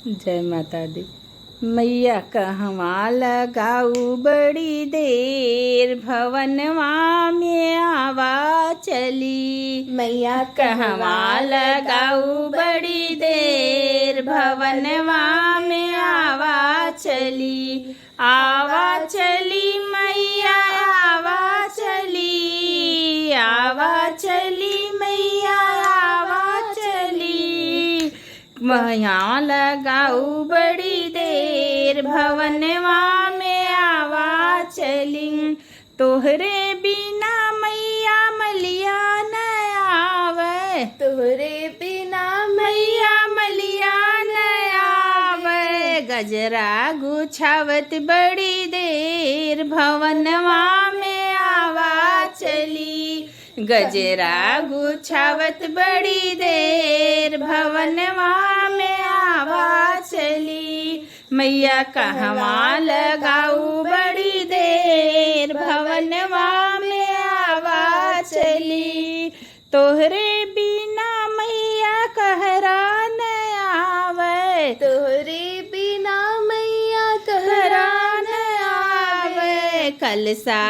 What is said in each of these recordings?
जय माता दी। मैया कहवा लगाऊ बड़ी देर, भवनवा में आवा चली। मैया कहवा लगाऊ बड़ी देर, भवनवा में आवा चली। आवा चली मैया आवा चली, आवा चली मैया आवा चली। मैया लगाऊ बड़ी देर, भवनवा में आवा चली। तोहरे बिना मैया मलिया न आवे, तोहरे बिना मैया मलिया न आवे। गजरा गुछावत बड़ी देर, भवनवा में आवा चली। गजरा गुछावत बड़ी देर, भवनवा में आवा चली। मैया कहवा लगाऊ बड़ी देर, भवनवा में आवा चली। तोहरे बिना मैया कहरा न आवे, तोहरे बिना मैया कहरा न आवे। कलसा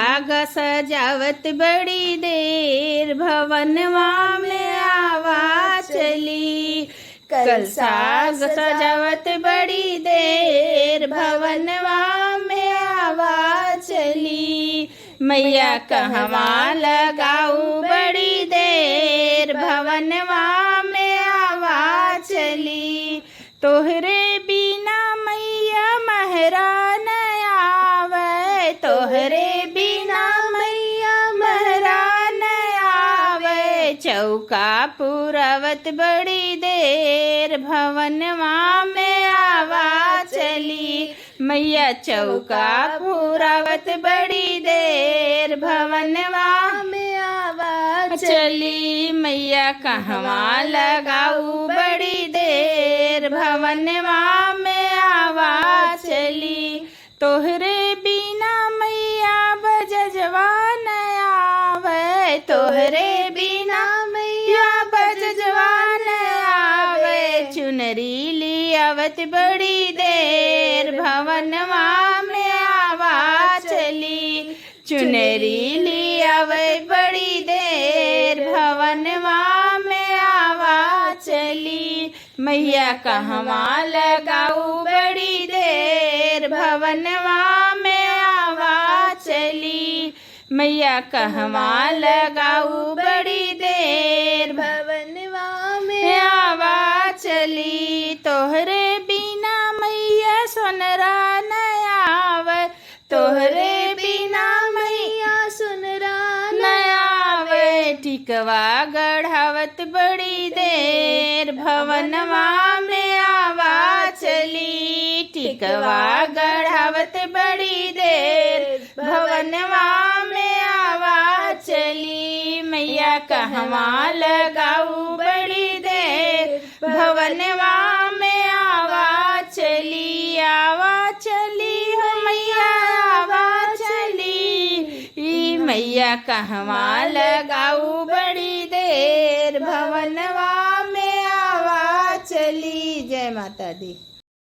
सजावत बड़ी देर, भवनवा में आवा चली। कलसा सजावत बड़ी देर, भवनवा में आवा चली। मैया कहवा लगाऊ बड़ी देर, भवनवा में आवा चली। तोहरे बिना मैया महरा न आवे, तोहरे बिना मैया महरा न आवे। चौका पुरावत बड़ी देर, भवनवा में आवा चली। मैया चौका पुरावत बड़ी देर, भवनवा में आवा चली। मैया कहवा लगाऊ बड़ी देर, भवनवा में आवा चली। तोहरे बिना मैया बजजवा न आवे, तोहरे बिना मैया बजजवा न आवे। चुनरी लियावत बड़ी देर, भवनवा में आवा चली। चुनरी लियावे बड़ी देर, भवनवा में आवा चली। मैया कहवा लगाऊ बड़ी देर, भवनवा में आवा चली। मैया कहवा लगाऊ बड़ी देर, भवनवा में आवा चली। तोहरे बिना मैया सोनरा न आवे, तोहरे बिना मैया सुनरा न आवे। टिकवा गढ़ावत बड़ी देर, भवनवा में आवा चली। टिकवा गढ़ावत बड़ी देर, भवनवा में आवा चली। मैया कहवा लगाऊ बड़ी देर, भवनवा में आवा चली। आवा चली हो मैया आवा चली। ई मैया कहवा लगाऊ